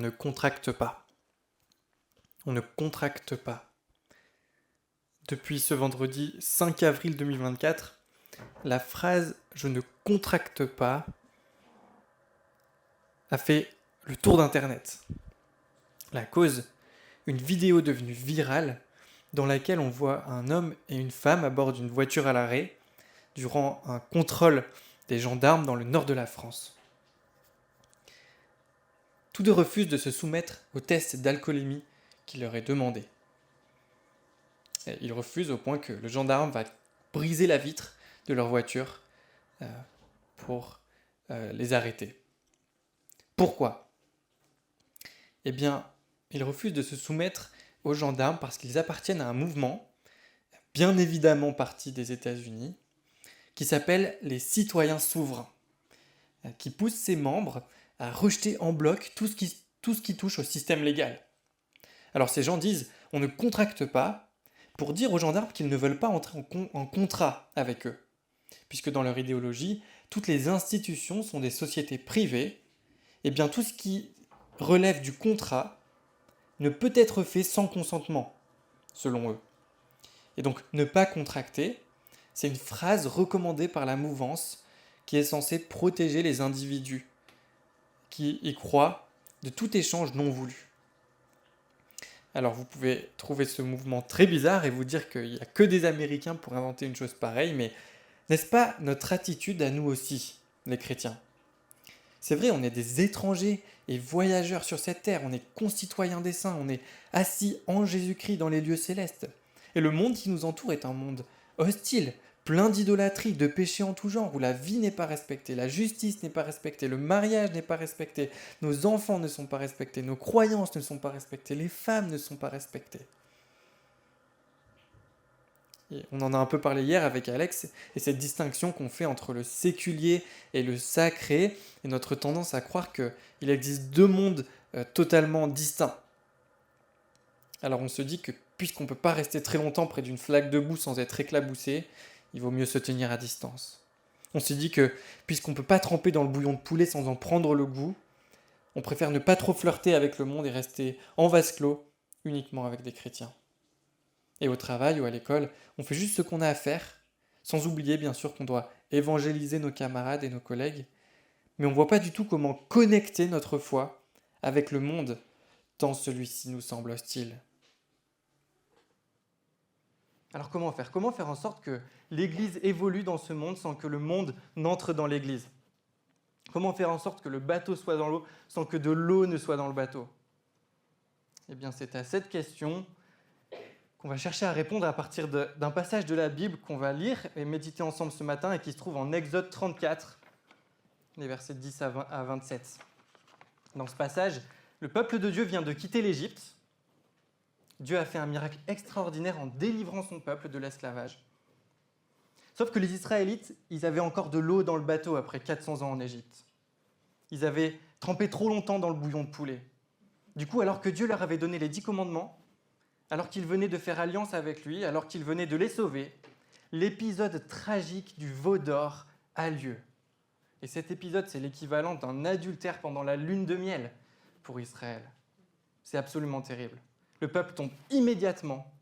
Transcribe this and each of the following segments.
on ne contracte pas. On ne contracte pas. Depuis ce vendredi 5 avril 2024, la phrase « je ne contracte pas » a fait le tour d'Internet. La cause, une vidéo devenue virale dans laquelle on voit un homme et une femme à bord d'une voiture à l'arrêt durant un contrôle des gendarmes dans le nord de la France. Tous deux refusent de se soumettre au test d'alcoolémie qui leur est demandé. Et ils refusent au point que le gendarme va briser la vitre de leur voiture pour les arrêter. Pourquoi ? Eh bien, ils refusent de se soumettre aux gendarmes parce qu'ils appartiennent à un mouvement, bien évidemment parti des États-Unis, qui s'appelle les citoyens souverains, qui pousse ses membres à rejeter en bloc tout ce qui touche au système légal. Alors ces gens disent « on ne contracte pas » pour dire aux gendarmes qu'ils ne veulent pas entrer en contrat avec eux, puisque dans leur idéologie, toutes les institutions sont des sociétés privées, et bien tout ce qui relève du contrat ne peut être fait sans consentement, selon eux. Et donc ne pas contracter, c'est une phrase recommandée par la mouvance qui est censée protéger les individus qui y croient de tout échange non voulu. Alors vous pouvez trouver ce mouvement très bizarre et vous dire qu'il n'y a que des Américains pour inventer une chose pareille, mais n'est-ce pas notre attitude à nous aussi, les chrétiens ? C'est vrai, on est des étrangers et voyageurs sur cette terre, on est concitoyens des saints, on est assis en Jésus-Christ dans les lieux célestes. Et le monde qui nous entoure est un monde hostile, plein d'idolâtrie, de péchés en tout genre, où la vie n'est pas respectée, la justice n'est pas respectée, le mariage n'est pas respecté, nos enfants ne sont pas respectés, nos croyances ne sont pas respectées, les femmes ne sont pas respectées. Et on en a un peu parlé hier avec Alex, et cette distinction qu'on fait entre le séculier et le sacré, et notre tendance à croire qu'il existe deux mondes totalement distincts. Alors on se dit que puisqu'on ne peut pas rester très longtemps près d'une flaque de boue sans être éclaboussé, il vaut mieux se tenir à distance. On se dit que puisqu'on ne peut pas tremper dans le bouillon de poulet sans en prendre le goût, on préfère ne pas trop flirter avec le monde et rester en vase clos uniquement avec des chrétiens. Et au travail ou à l'école, on fait juste ce qu'on a à faire, sans oublier bien sûr qu'on doit évangéliser nos camarades et nos collègues, mais on ne voit pas du tout comment connecter notre foi avec le monde, tant celui-ci nous semble hostile. Alors comment faire ? Comment faire en sorte que l'Église évolue dans ce monde sans que le monde n'entre dans l'Église ? Comment faire en sorte que le bateau soit dans l'eau sans que de l'eau ne soit dans le bateau ? Eh bien, c'est à cette question qu'on va chercher à répondre à partir d'un passage de la Bible qu'on va lire et méditer ensemble ce matin et qui se trouve en Exode 34, les versets 10 à 27. Dans ce passage, le peuple de Dieu vient de quitter l'Égypte. Dieu a fait un miracle extraordinaire en délivrant son peuple de l'esclavage. Sauf que les Israélites, ils avaient encore de l'eau dans le bateau après 400 ans en Égypte. Ils avaient trempé trop longtemps dans le bouillon de poulet. Du coup, alors que Dieu leur avait donné les 10 commandements, alors qu'ils venaient de faire alliance avec lui, alors qu'ils venaient de les sauver, l'épisode tragique du veau d'or a lieu. Et cet épisode, c'est l'équivalent d'un adultère pendant la lune de miel pour Israël. C'est absolument terrible. Le peuple tombe immédiatement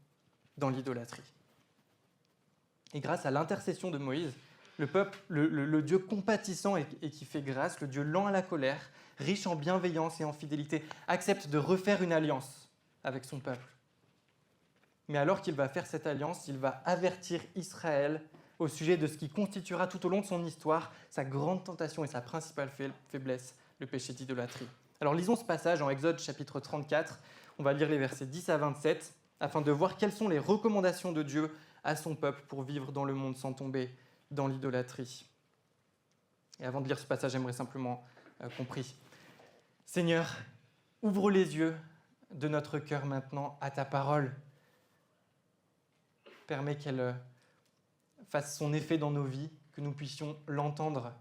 dans l'idolâtrie. Et grâce à l'intercession de Moïse, le peuple, le Dieu compatissant et qui fait grâce, le Dieu lent à la colère, riche en bienveillance et en fidélité, accepte de refaire une alliance avec son peuple. Mais alors qu'il va faire cette alliance, il va avertir Israël au sujet de ce qui constituera tout au long de son histoire sa grande tentation et sa principale faiblesse, le péché d'idolâtrie. Alors lisons ce passage en Exode chapitre 34, on va lire les versets 10 à 27, afin de voir quelles sont les recommandations de Dieu à son peuple pour vivre dans le monde sans tomber dans l'idolâtrie. Et avant de lire ce passage, j'aimerais simplement qu'on prie. Seigneur, ouvre les yeux de notre cœur maintenant à ta parole. Permets qu'elle fasse son effet dans nos vies, que nous puissions l'entendre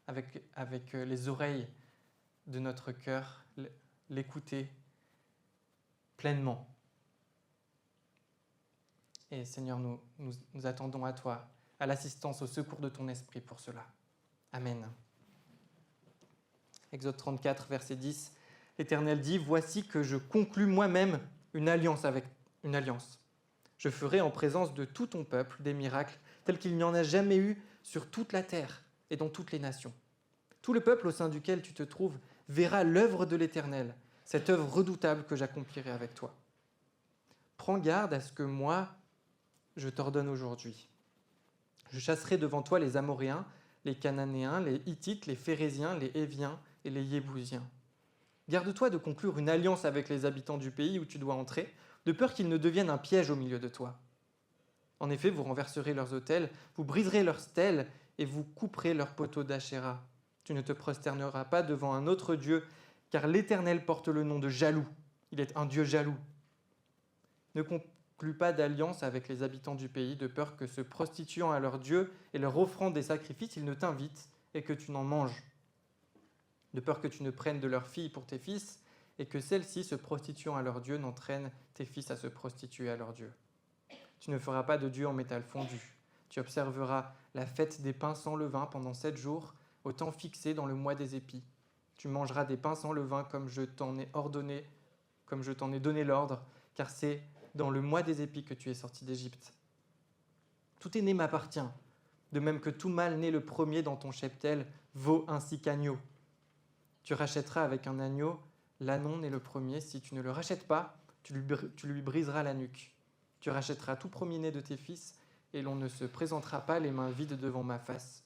avec les oreilles de notre cœur, l'écouter pleinement. Et Seigneur, nous attendons à toi, à l'assistance, au secours de ton esprit pour cela. Amen. Exode 34, verset 10. L'Éternel dit, « Voici que je conclus moi-même une alliance avec une alliance. Je ferai en présence de tout ton peuple des miracles tels qu'il n'y en a jamais eu sur toute la terre et dans toutes les nations. Tout le peuple au sein duquel tu te trouves verra l'œuvre de l'Éternel, cette œuvre redoutable que j'accomplirai avec toi. Prends garde à ce que moi, je t'ordonne aujourd'hui. Je chasserai devant toi les Amoréens, les Cananéens, les Hittites, les Phéréziens, les Héviens et les Yébousiens. Garde-toi de conclure une alliance avec les habitants du pays où tu dois entrer, de peur qu'ils ne deviennent un piège au milieu de toi. En effet, vous renverserez leurs autels, vous briserez leurs stèles et vous couperez leurs poteaux d'Achéra. Tu ne te prosterneras pas devant un autre Dieu, car l'Éternel porte le nom de jaloux. Il est un Dieu jaloux. Ne conclus pas d'alliance avec les habitants du pays, de peur que, se prostituant à leur Dieu et leur offrant des sacrifices, ils ne t'invitent et que tu n'en manges. De peur que tu ne prennes de leurs filles pour tes fils, et que celles-ci, se prostituant à leur Dieu, n'entraînent tes fils à se prostituer à leur Dieu. Tu ne feras pas de Dieu en métal fondu. Tu observeras la fête des pains sans levain pendant 7 jours, au temps fixé dans le mois des épis. Tu mangeras des pains sans levain comme je t'en ai ordonné, comme je t'en ai donné l'ordre, car c'est dans le mois des épis que tu es sorti d'Égypte. Tout aîné m'appartient, de même que tout mâle né le premier dans ton cheptel vaut ainsi qu'agneau. Tu rachèteras avec un agneau l'ânon né le premier. Si tu ne le rachètes pas, tu lui briseras la nuque. Tu rachèteras tout premier-né de tes fils, et l'on ne se présentera pas les mains vides devant ma face.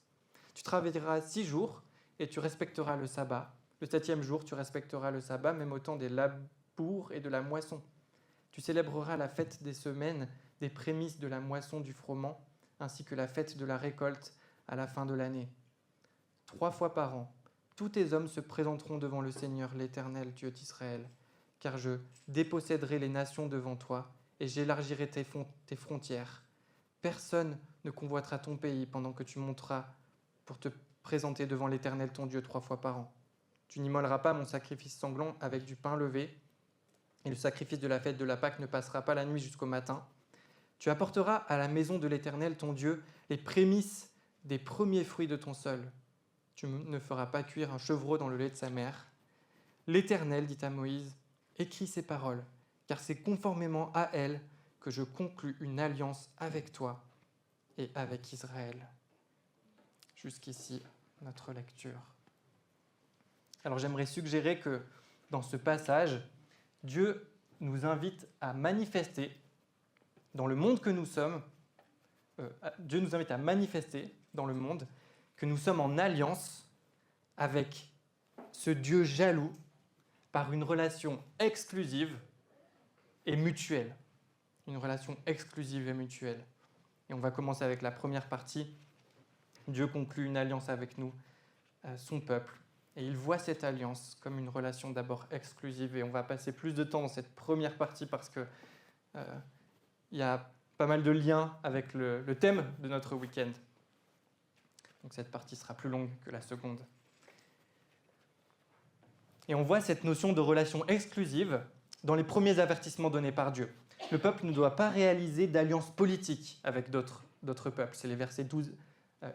Tu travailleras 6 jours, et tu respecteras le sabbat. Le 7e jour, tu respecteras le sabbat, même au temps des labours et de la moisson. Tu célébreras la fête des semaines, des prémices de la moisson du froment, ainsi que la fête de la récolte à la fin de l'année. 3 fois par an, tous tes hommes se présenteront devant le Seigneur, l'Éternel, Dieu d'Israël, car je déposséderai les nations devant toi, et j'élargirai tes frontières. Personne ne convoitera ton pays pendant que tu monteras pour te présenter devant l'Éternel ton Dieu 3 fois par an. Tu n'immoleras pas mon sacrifice sanglant avec du pain levé, et le sacrifice de la fête de la Pâque ne passera pas la nuit jusqu'au matin. Tu apporteras à la maison de l'Éternel ton Dieu les prémices des premiers fruits de ton sol. Tu ne feras pas cuire un chevreau dans le lait de sa mère. L'Éternel dit à Moïse, écris ces paroles, car c'est conformément à elles que je conclus une alliance avec toi et avec Israël. Jusqu'ici, notre lecture. Alors j'aimerais suggérer que dans ce passage, Dieu nous invite à manifester dans le monde que nous sommes, Dieu nous invite à manifester dans le monde que nous sommes en alliance avec ce Dieu jaloux par une relation exclusive et mutuelle. Une relation exclusive et mutuelle. Et on va commencer avec la première partie. Dieu conclut une alliance avec nous, son peuple. Et il voit cette alliance comme une relation d'abord exclusive. Et on va passer plus de temps dans cette première partie parce qu'il y a pas mal de liens avec le thème de notre week-end. Donc cette partie sera plus longue que la seconde. Et on voit cette notion de relation exclusive dans les premiers avertissements donnés par Dieu. Le peuple ne doit pas réaliser d'alliance politique avec d'autres peuples. C'est les versets 12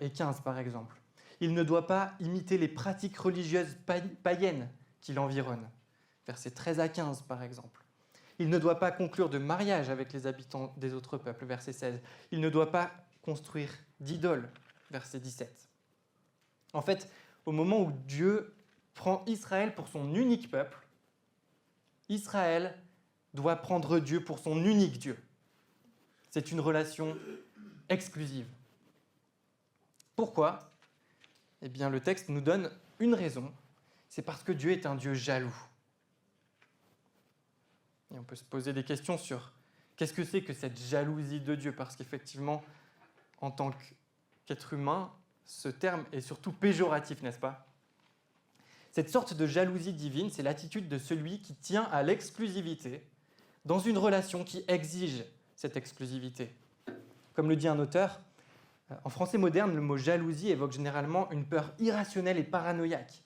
et 15 par exemple. Il ne doit pas imiter les pratiques religieuses païennes qui l'environnent. Versets 13 à 15 par exemple. Il ne doit pas conclure de mariage avec les habitants des autres peuples. Verset 16. Il ne doit pas construire d'idoles. Verset 17. En fait, au moment où Dieu prend Israël pour son unique peuple, Israël doit prendre Dieu pour son unique Dieu. C'est une relation exclusive. Pourquoi ? Eh bien, le texte nous donne une raison. C'est parce que Dieu est un Dieu jaloux. Et on peut se poser des questions sur qu'est-ce que c'est que cette jalousie de Dieu ? Parce qu'effectivement, en tant qu'être humain, ce terme est surtout péjoratif, n'est-ce pas ? Cette sorte de jalousie divine, c'est l'attitude de celui qui tient à l'exclusivité dans une relation qui exige cette exclusivité. Comme le dit un auteur, en français moderne, le mot jalousie évoque généralement une peur irrationnelle et paranoïaque.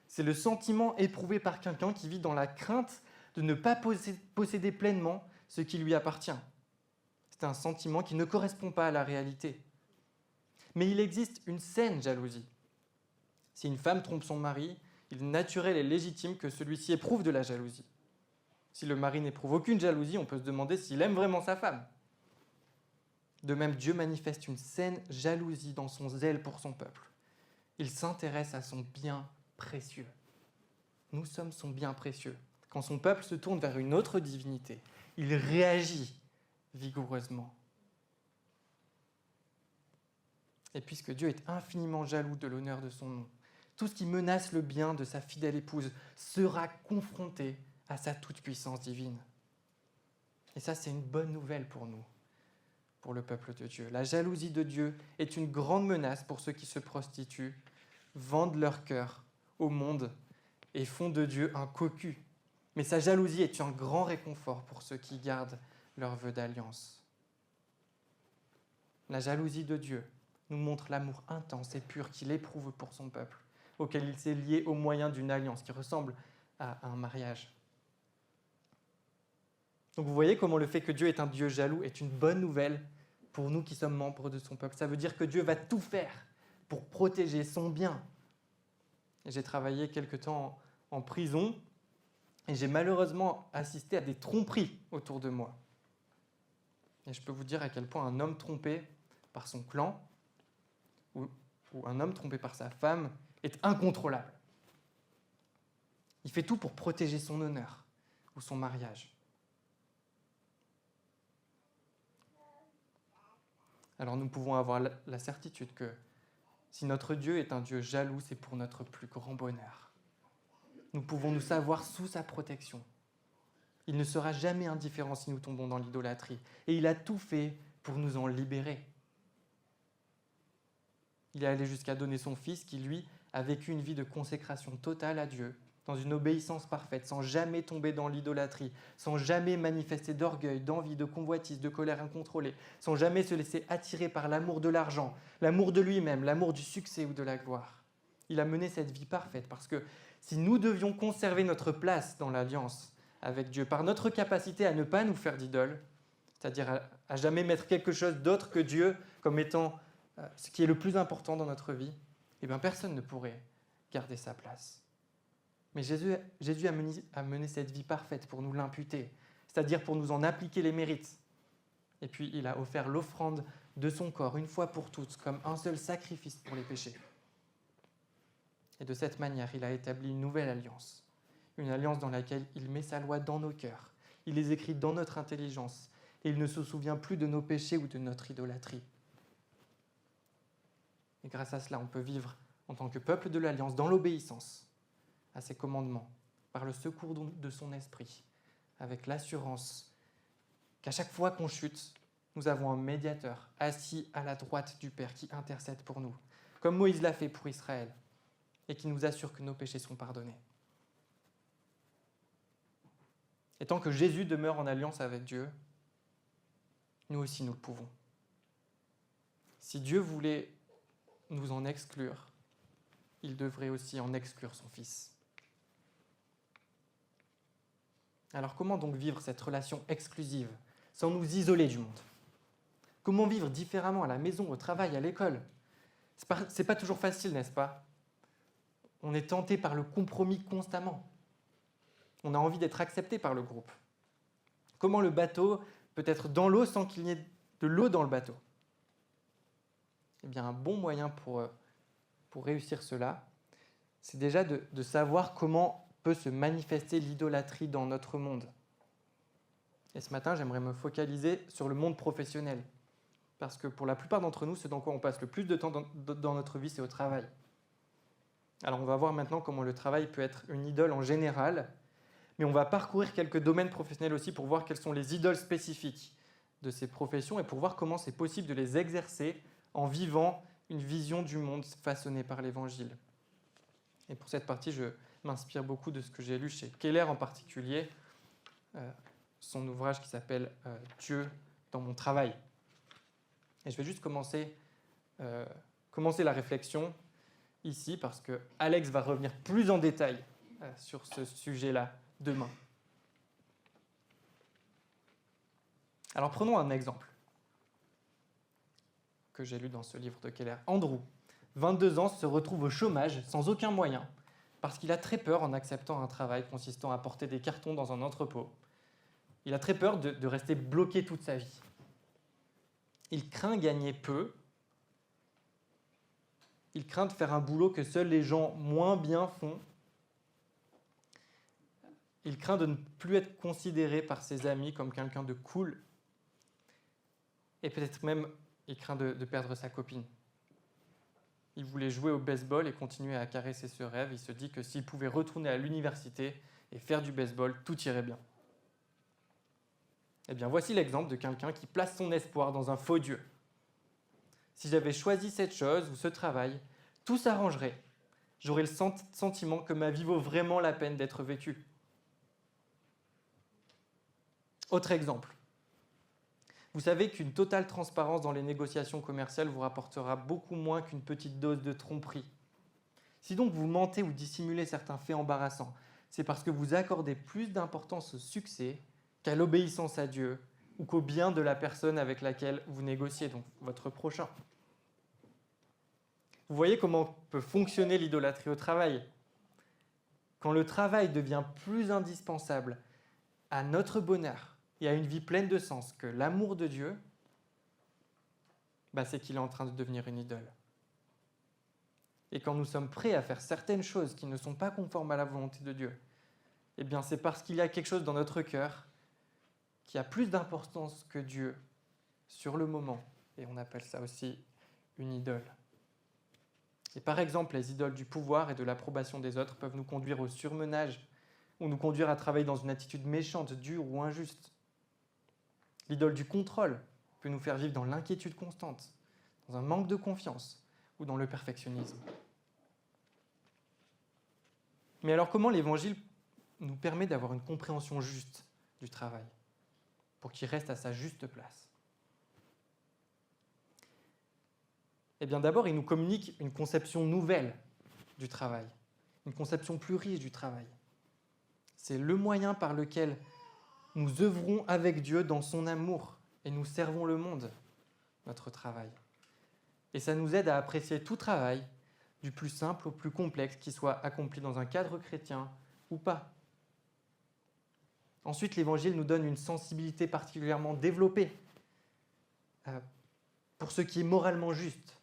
C'est le sentiment éprouvé par quelqu'un qui vit dans la crainte de ne pas posséder pleinement ce qui lui appartient. C'est un sentiment qui ne correspond pas à la réalité. Mais il existe une saine jalousie. Si une femme trompe son mari, il est naturel et légitime que celui-ci éprouve de la jalousie. Si le mari n'éprouve aucune jalousie, on peut se demander s'il aime vraiment sa femme. De même, Dieu manifeste une saine jalousie dans son zèle pour son peuple. Il s'intéresse à son bien précieux. Nous sommes son bien précieux. Quand son peuple se tourne vers une autre divinité, il réagit vigoureusement. Et puisque Dieu est infiniment jaloux de l'honneur de son nom, tout ce qui menace le bien de sa fidèle épouse sera confronté à sa toute-puissance divine. Et ça, c'est une bonne nouvelle pour nous, pour le peuple de Dieu. La jalousie de Dieu est une grande menace pour ceux qui se prostituent, vendent leur cœur au monde et font de Dieu un cocu. Mais sa jalousie est un grand réconfort pour ceux qui gardent leur vœu d'alliance. La jalousie de Dieu nous montre l'amour intense et pur qu'il éprouve pour son peuple, auquel il s'est lié au moyen d'une alliance qui ressemble à un mariage. Donc vous voyez comment le fait que Dieu est un Dieu jaloux est une bonne nouvelle pour nous qui sommes membres de son peuple. Ça veut dire que Dieu va tout faire pour protéger son bien. Et j'ai travaillé quelque temps en prison et j'ai malheureusement assisté à des tromperies autour de moi. Et je peux vous dire à quel point un homme trompé par son clan ou un homme trompé par sa femme est incontrôlable. Il fait tout pour protéger son honneur ou son mariage. Alors nous pouvons avoir la certitude que si notre Dieu est un Dieu jaloux, c'est pour notre plus grand bonheur. Nous pouvons nous savoir sous sa protection. Il ne sera jamais indifférent si nous tombons dans l'idolâtrie. Et il a tout fait pour nous en libérer. Il est allé jusqu'à donner son Fils qui, lui, a vécu une vie de consécration totale à Dieu, dans une obéissance parfaite, sans jamais tomber dans l'idolâtrie, sans jamais manifester d'orgueil, d'envie, de convoitise, de colère incontrôlée, sans jamais se laisser attirer par l'amour de l'argent, l'amour de lui-même, l'amour du succès ou de la gloire. Il a mené cette vie parfaite parce que si nous devions conserver notre place dans l'alliance avec Dieu, par notre capacité à ne pas nous faire d'idole, c'est-à-dire à jamais mettre quelque chose d'autre que Dieu comme étant ce qui est le plus important dans notre vie, eh bien personne ne pourrait garder sa place. Mais Jésus a mené cette vie parfaite pour nous l'imputer, c'est-à-dire pour nous en appliquer les mérites. Et puis il a offert l'offrande de son corps une fois pour toutes, comme un seul sacrifice pour les péchés. Et de cette manière, il a établi une nouvelle alliance, une alliance dans laquelle il met sa loi dans nos cœurs, il les écrit dans notre intelligence, et il ne se souvient plus de nos péchés ou de notre idolâtrie. Et grâce à cela, on peut vivre en tant que peuple de l'Alliance dans l'obéissance à ses commandements, par le secours de son esprit, avec l'assurance qu'à chaque fois qu'on chute, nous avons un médiateur assis à la droite du Père qui intercède pour nous, comme Moïse l'a fait pour Israël, et qui nous assure que nos péchés sont pardonnés. Et tant que Jésus demeure en alliance avec Dieu, nous aussi nous le pouvons. Si Dieu voulait nous en exclure, il devrait aussi en exclure son Fils. Alors comment donc vivre cette relation exclusive, sans nous isoler du monde ? Comment vivre différemment à la maison, au travail, à l'école ? C'est pas toujours facile, n'est-ce pas ? On est tenté par le compromis constamment. On a envie d'être accepté par le groupe. Comment le bateau peut être dans l'eau sans qu'il n'y ait de l'eau dans le bateau ? Eh bien, un bon moyen pour réussir cela, c'est déjà de savoir comment peut se manifester l'idolâtrie dans notre monde. Et ce matin, j'aimerais me focaliser sur le monde professionnel. Parce que pour la plupart d'entre nous, ce dans quoi on passe le plus de temps dans notre vie, c'est au travail. Alors on va voir maintenant comment le travail peut être une idole en général, mais on va parcourir quelques domaines professionnels aussi pour voir quelles sont les idoles spécifiques de ces professions et pour voir comment c'est possible de les exercer en vivant une vision du monde façonnée par l'Évangile. Et pour cette partie, je m'inspire beaucoup de ce que j'ai lu chez Keller en particulier, son ouvrage qui s'appelle « Dieu dans mon travail ». Et je vais juste commencer la réflexion ici parce que Alex va revenir plus en détail sur ce sujet-là demain. Alors prenons un exemple que j'ai lu dans ce livre de Keller. Andrew, 22 ans, se retrouve au chômage sans aucun moyen parce qu'il a très peur en acceptant un travail consistant à porter des cartons dans un entrepôt. Il a très peur de rester bloqué toute sa vie. Il craint gagner peu. Il craint de faire un boulot que seuls les gens moins bien font. Il craint de ne plus être considéré par ses amis comme quelqu'un de cool. Et peut-être même, il craint de perdre sa copine. Il voulait jouer au baseball et continuer à caresser ce rêve. Il se dit que s'il pouvait retourner à l'université et faire du baseball, tout irait bien. Eh bien, voici l'exemple de quelqu'un qui place son espoir dans un faux Dieu. Si j'avais choisi cette chose ou ce travail, tout s'arrangerait. J'aurais le sentiment que ma vie vaut vraiment la peine d'être vécue. Autre exemple. Vous savez qu'une totale transparence dans les négociations commerciales vous rapportera beaucoup moins qu'une petite dose de tromperie. Si donc vous mentez ou dissimulez certains faits embarrassants, c'est parce que vous accordez plus d'importance au succès qu'à l'obéissance à Dieu ou qu'au bien de la personne avec laquelle vous négociez, donc votre prochain. Vous voyez comment peut fonctionner l'idolâtrie au travail. Quand le travail devient plus indispensable à notre bonheur et à une vie pleine de sens que l'amour de Dieu, c'est qu'il est en train de devenir une idole. Et quand nous sommes prêts à faire certaines choses qui ne sont pas conformes à la volonté de Dieu, c'est parce qu'il y a quelque chose dans notre cœur qui a plus d'importance que Dieu sur le moment. Et on appelle ça aussi une idole. Et par exemple, les idoles du pouvoir et de l'approbation des autres peuvent nous conduire au surmenage ou nous conduire à travailler dans une attitude méchante, dure ou injuste. L'idole du contrôle peut nous faire vivre dans l'inquiétude constante, dans un manque de confiance ou dans le perfectionnisme. Mais alors comment l'Évangile nous permet d'avoir une compréhension juste du travail pour qu'il reste à sa juste place? D'abord, il nous communique une conception nouvelle du travail, une conception plus riche du travail. C'est le moyen par lequel nous œuvrons avec Dieu dans son amour et nous servons le monde, notre travail. Et ça nous aide à apprécier tout travail, du plus simple au plus complexe, qu'il soit accompli dans un cadre chrétien ou pas. Ensuite, l'Évangile nous donne une sensibilité particulièrement développée pour ce qui est moralement juste.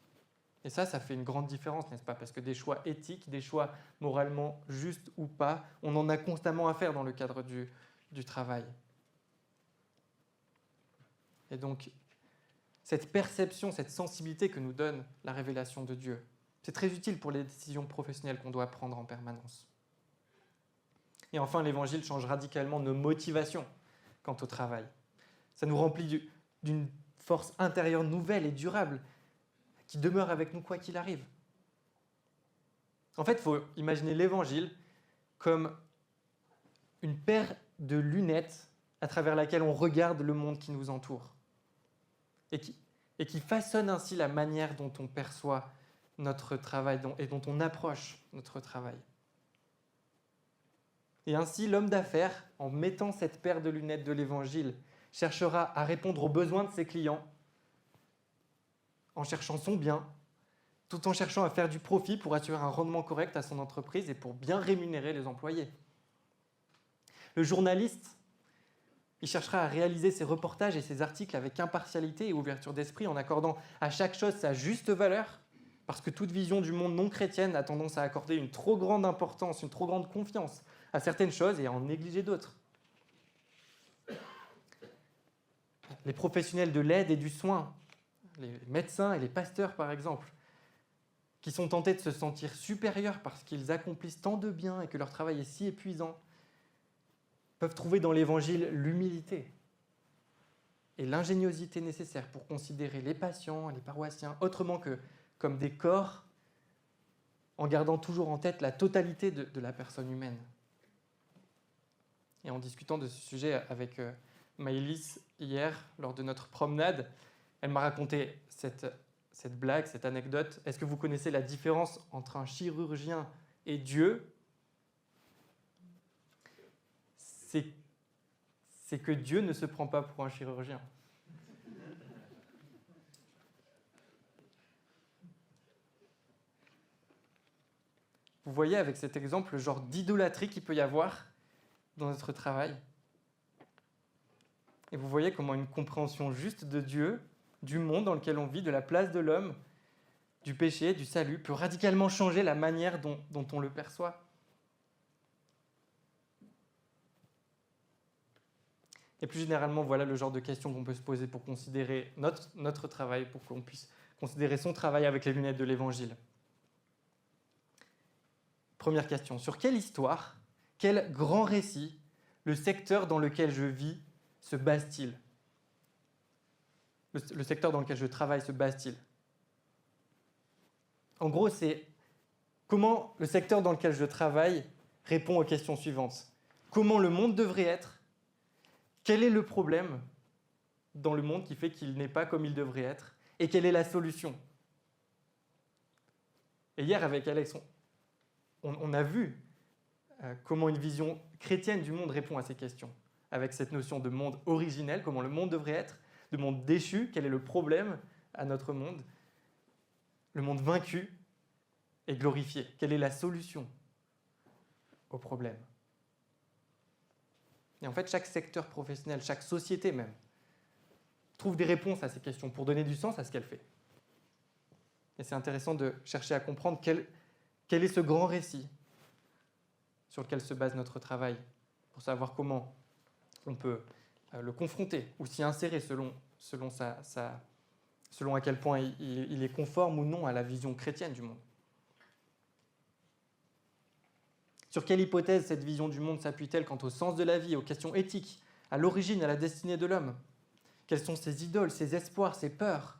Et ça fait une grande différence, n'est-ce pas? Parce que des choix éthiques, des choix moralement justes ou pas, on en a constamment à faire dans le cadre du travail. Et donc, cette perception, cette sensibilité que nous donne la révélation de Dieu, c'est très utile pour les décisions professionnelles qu'on doit prendre en permanence. Et enfin, l'Évangile change radicalement nos motivations quant au travail. Ça nous remplit d'une force intérieure nouvelle et durable qui demeure avec nous quoi qu'il arrive. En fait, il faut imaginer l'Évangile comme une paire de lunettes à travers laquelle on regarde le monde qui nous entoure et qui façonne ainsi la manière dont on perçoit notre travail et dont on approche notre travail. Et ainsi, l'homme d'affaires, en mettant cette paire de lunettes de l'Évangile, cherchera à répondre aux besoins de ses clients en cherchant son bien, tout en cherchant à faire du profit pour assurer un rendement correct à son entreprise et pour bien rémunérer les employés. Le journaliste, il cherchera à réaliser ses reportages et ses articles avec impartialité et ouverture d'esprit en accordant à chaque chose sa juste valeur, parce que toute vision du monde non chrétienne a tendance à accorder une trop grande importance, une trop grande confiance à certaines choses et à en négliger d'autres. Les professionnels de l'aide et du soin, les médecins et les pasteurs par exemple, qui sont tentés de se sentir supérieurs parce qu'ils accomplissent tant de bien et que leur travail est si épuisant, peuvent trouver dans l'Évangile l'humilité et l'ingéniosité nécessaires pour considérer les patients et les paroissiens autrement que comme des corps, en gardant toujours en tête la totalité de la personne humaine. Et en discutant de ce sujet avec Maëlys hier, lors de notre promenade, elle m'a raconté cette blague, cette anecdote. Est-ce que vous connaissez la différence entre un chirurgien et Dieu? C'est que Dieu ne se prend pas pour un chirurgien. Vous voyez avec cet exemple le genre d'idolâtrie qu'il peut y avoir dans notre travail. Et vous voyez comment une compréhension juste de Dieu, du monde dans lequel on vit, de la place de l'homme, du péché, du salut, peut radicalement changer la manière dont on le perçoit. Et plus généralement, voilà le genre de questions qu'on peut se poser pour considérer notre travail, pour qu'on puisse considérer son travail avec les lunettes de l'Évangile. Première question, sur quelle histoire, quel grand récit le secteur dans lequel je vis se base-t-il ? Le secteur dans lequel je travaille se base-t-il ? En gros, c'est comment le secteur dans lequel je travaille répond aux questions suivantes. Comment le monde devrait être ? Quel est le problème dans le monde qui fait qu'il n'est pas comme il devrait être ? Et quelle est la solution ? Et hier, avec Alex, on a vu comment une vision chrétienne du monde répond à ces questions, avec cette notion de monde originel, comment le monde devrait être, de monde déchu, quel est le problème à notre monde, le monde vaincu et glorifié, quelle est la solution au problème. Et en fait, chaque secteur professionnel, chaque société même, trouve des réponses à ces questions pour donner du sens à ce qu'elle fait. Et c'est intéressant de chercher à comprendre quel est ce grand récit sur lequel se base notre travail, pour savoir comment on peut le confronter ou s'y insérer selon à quel point il est conforme ou non à la vision chrétienne du monde. Sur quelle hypothèse cette vision du monde s'appuie-t-elle quant au sens de la vie, aux questions éthiques, à l'origine, à la destinée de l'homme ? Quels sont ses idoles, ses espoirs, ses peurs ?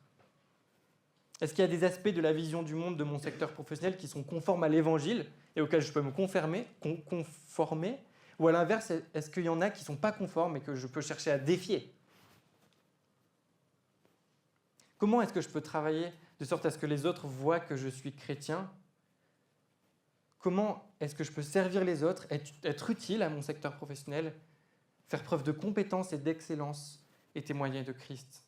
Est-ce qu'il y a des aspects de la vision du monde de mon secteur professionnel qui sont conformes à l'Évangile et auxquels je peux me conformer ? Ou à l'inverse, est-ce qu'il y en a qui ne sont pas conformes et que je peux chercher à défier ? Comment est-ce que je peux travailler de sorte à ce que les autres voient que je suis chrétien ? Comment est-ce que je peux servir les autres, être utile à mon secteur professionnel, faire preuve de compétence et d'excellence et témoigner de Christ ?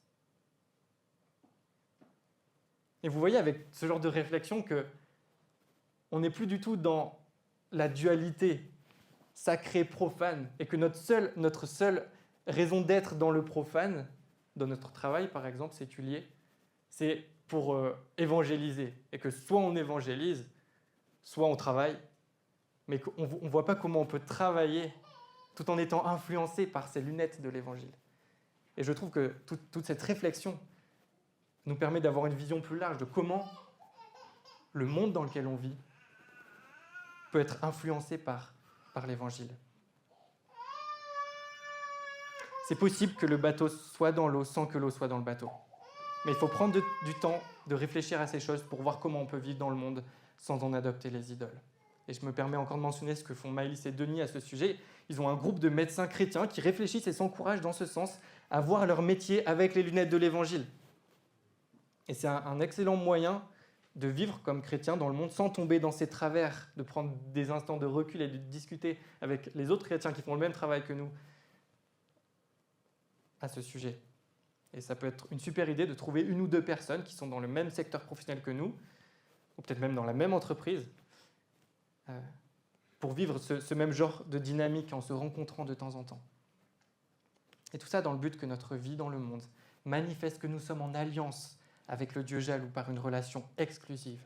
Et vous voyez avec ce genre de réflexion qu'on n'est plus du tout dans la dualité sacré-profane et que notre seule raison d'être dans le profane, dans notre travail par exemple séculier, c'est pour évangéliser. Et que soit on évangélise, soit on travaille, mais qu'on ne voit pas comment on peut travailler tout en étant influencé par ces lunettes de l'Évangile. Et je trouve que toute cette réflexion nous permet d'avoir une vision plus large de comment le monde dans lequel on vit peut être influencé par l'Évangile. C'est possible que le bateau soit dans l'eau sans que l'eau soit dans le bateau. Mais il faut prendre du temps de réfléchir à ces choses pour voir comment on peut vivre dans le monde sans en adopter les idoles. Et je me permets encore de mentionner ce que font Maëlys et Denis à ce sujet. Ils ont un groupe de médecins chrétiens qui réfléchissent et s'encouragent dans ce sens à voir leur métier avec les lunettes de l'Évangile. Et c'est un excellent moyen de vivre comme chrétien dans le monde sans tomber dans ses travers, de prendre des instants de recul et de discuter avec les autres chrétiens qui font le même travail que nous à ce sujet. Et ça peut être une super idée de trouver une ou deux personnes qui sont dans le même secteur professionnel que nous, ou peut-être même dans la même entreprise, pour vivre ce même genre de dynamique en se rencontrant de temps en temps. Et tout ça dans le but que notre vie dans le monde manifeste que nous sommes en alliance avec le Dieu jaloux par une relation exclusive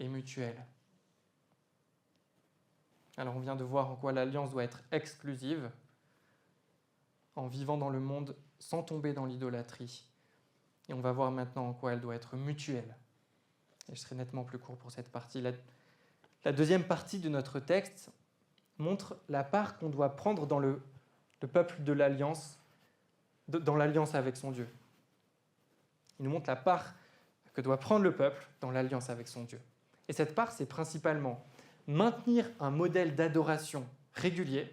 et mutuelle. Alors on vient de voir en quoi l'alliance doit être exclusive, en vivant dans le monde sans tomber dans l'idolâtrie. Et on va voir maintenant en quoi elle doit être mutuelle. Et je serai nettement plus court pour cette partie. La deuxième partie de notre texte montre la part qu'on doit prendre dans le peuple de l'alliance, dans l'alliance avec son Dieu. Il nous montre la part que doit prendre le peuple dans l'alliance avec son Dieu. Et cette part, c'est principalement maintenir un modèle d'adoration régulier,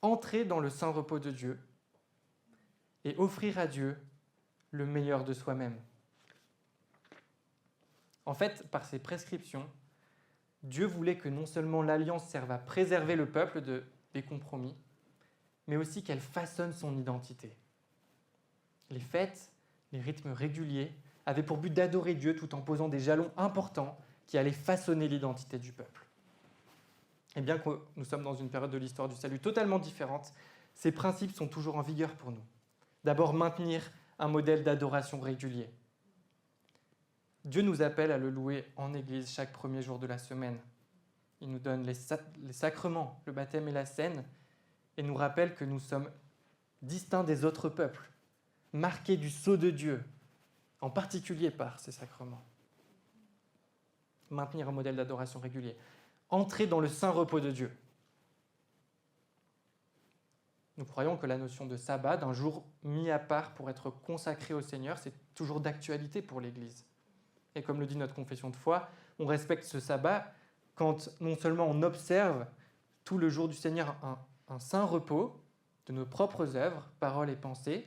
entrer dans le saint repos de Dieu et offrir à Dieu le meilleur de soi-même. En fait, par ces prescriptions, Dieu voulait que non seulement l'alliance serve à préserver le peuple des compromis, mais aussi qu'elle façonne son identité. Les fêtes, les rythmes réguliers avait pour but d'adorer Dieu tout en posant des jalons importants qui allaient façonner l'identité du peuple. Et bien que nous sommes dans une période de l'histoire du salut totalement différente, ces principes sont toujours en vigueur pour nous. D'abord, maintenir un modèle d'adoration régulier. Dieu nous appelle à le louer en Église chaque premier jour de la semaine. Il nous donne les sacrements, le baptême et la scène, et nous rappelle que nous sommes distincts des autres peuples, marqués du sceau de Dieu, en particulier par ces sacrements. Maintenir un modèle d'adoration régulier. Entrer dans le saint repos de Dieu. Nous croyons que la notion de sabbat, d'un jour mis à part pour être consacré au Seigneur, c'est toujours d'actualité pour l'Église. Et comme le dit notre confession de foi, on respecte ce sabbat quand non seulement on observe tout le jour du Seigneur un saint repos de nos propres œuvres, paroles et pensées,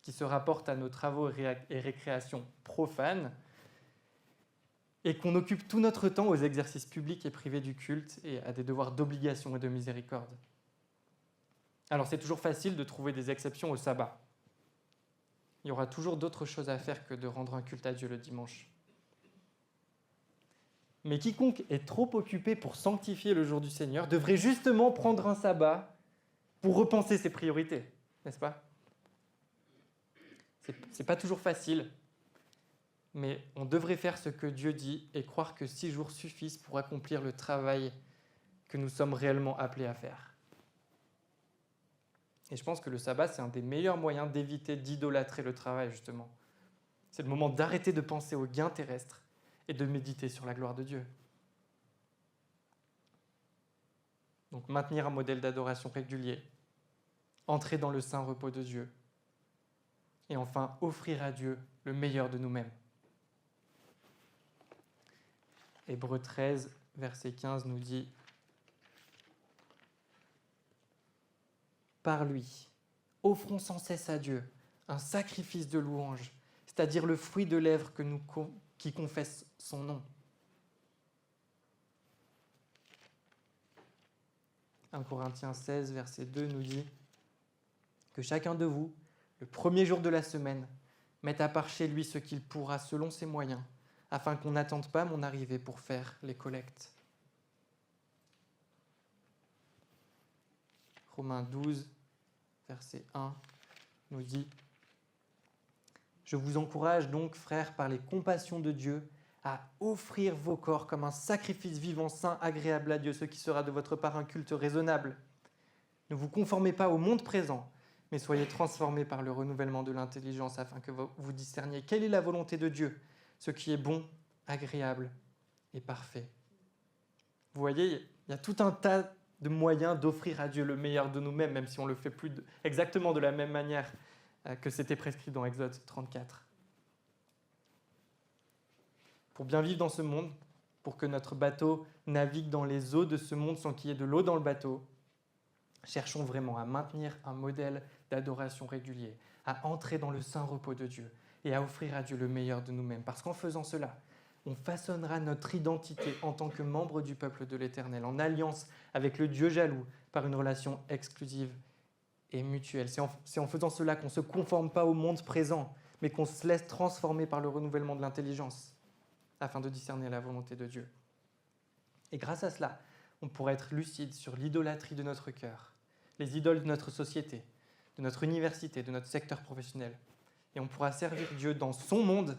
qui se rapportent à nos travaux et récréations profanes, et qu'on occupe tout notre temps aux exercices publics et privés du culte et à des devoirs d'obligation et de miséricorde. Alors c'est toujours facile de trouver des exceptions au sabbat. Il y aura toujours d'autres choses à faire que de rendre un culte à Dieu le dimanche. Mais quiconque est trop occupé pour sanctifier le jour du Seigneur devrait justement prendre un sabbat pour repenser ses priorités, n'est-ce pas ? C'est pas toujours facile, mais on devrait faire ce que Dieu dit et croire que 6 jours suffisent pour accomplir le travail que nous sommes réellement appelés à faire. Et je pense que le sabbat, c'est un des meilleurs moyens d'éviter d'idolâtrer le travail, justement. C'est le moment d'arrêter de penser aux gains terrestres et de méditer sur la gloire de Dieu. Donc maintenir un modèle d'adoration régulier, entrer dans le saint repos de Dieu, et enfin offrir à Dieu le meilleur de nous-mêmes. Hébreux 13, verset 15 nous dit « Par lui, offrons sans cesse à Dieu un sacrifice de louange, c'est-à-dire le fruit de lèvres qui confessent son nom. » 1 Corinthiens 16, verset 2 nous dit que chacun de vous, le premier jour de la semaine, mette à part chez lui ce qu'il pourra selon ses moyens, afin qu'on n'attende pas mon arrivée pour faire les collectes. Romains 12, verset 1 nous dit « Je vous encourage donc, frères, par les compassions de Dieu, à offrir vos corps comme un sacrifice vivant, saint, agréable à Dieu, ce qui sera de votre part un culte raisonnable. Ne vous conformez pas au monde présent, mais soyez transformés par le renouvellement de l'intelligence afin que vous discerniez quelle est la volonté de Dieu, ce qui est bon, agréable et parfait. » Vous voyez, il y a tout un tas de moyens d'offrir à Dieu le meilleur de nous-mêmes, même si on ne le fait plus exactement de la même manière que c'était prescrit dans Exode 34. Pour bien vivre dans ce monde, pour que notre bateau navigue dans les eaux de ce monde sans qu'il y ait de l'eau dans le bateau, cherchons vraiment à maintenir un modèle d'adoration régulier, à entrer dans le saint repos de Dieu et à offrir à Dieu le meilleur de nous-mêmes. Parce qu'en faisant cela, on façonnera notre identité en tant que membre du peuple de l'Éternel, en alliance avec le Dieu jaloux, par une relation exclusive et mutuelle. C'est en faisant cela qu'on ne se conforme pas au monde présent, mais qu'on se laisse transformer par le renouvellement de l'intelligence, afin de discerner la volonté de Dieu. Et grâce à cela, on pourra être lucide sur l'idolâtrie de notre cœur, les idoles de notre société, de notre université, de notre secteur professionnel. Et on pourra servir Dieu dans son monde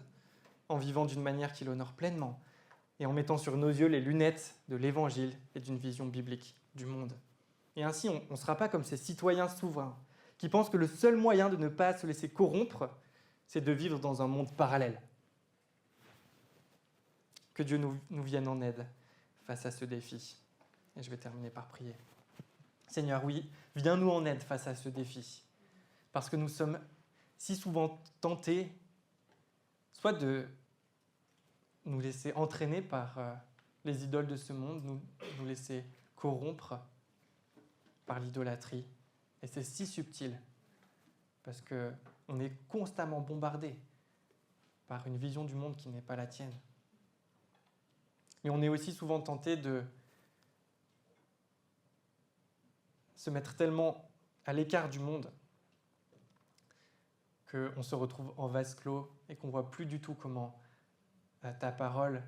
en vivant d'une manière qui l'honore pleinement et en mettant sur nos yeux les lunettes de l'Évangile et d'une vision biblique du monde. Et ainsi, on ne sera pas comme ces citoyens souverains qui pensent que le seul moyen de ne pas se laisser corrompre, c'est de vivre dans un monde parallèle. Que Dieu nous vienne en aide face à ce défi. Et je vais terminer par prier. Seigneur, oui, viens-nous en aide face à ce défi. Parce que nous sommes si souvent tentés, soit de nous laisser entraîner par les idoles de ce monde, nous laisser corrompre par l'idolâtrie. Et c'est si subtil, parce qu'on est constamment bombardé par une vision du monde qui n'est pas la tienne. Mais on est aussi souvent tenté de se mettre tellement à l'écart du monde qu'on se retrouve en vase clos et qu'on ne voit plus du tout comment ta parole,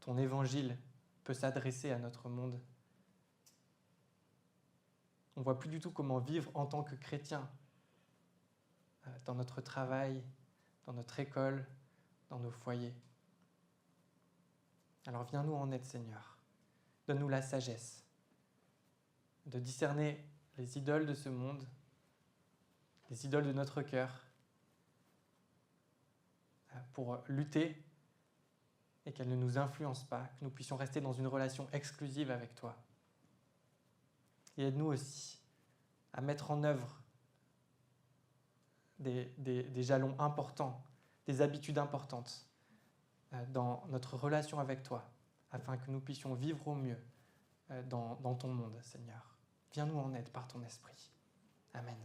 ton évangile peut s'adresser à notre monde. On ne voit plus du tout comment vivre en tant que chrétien, dans notre travail, dans notre école, dans nos foyers. Alors viens-nous en aide, Seigneur. Donne-nous la sagesse de discerner les idoles de ce monde, les idoles de notre cœur, pour lutter et qu'elles ne nous influencent pas, que nous puissions rester dans une relation exclusive avec toi. Et aide-nous aussi à mettre en œuvre des jalons importants, des habitudes importantes dans notre relation avec toi, afin que nous puissions vivre au mieux dans ton monde, Seigneur. Viens nous en aide par ton esprit. Amen.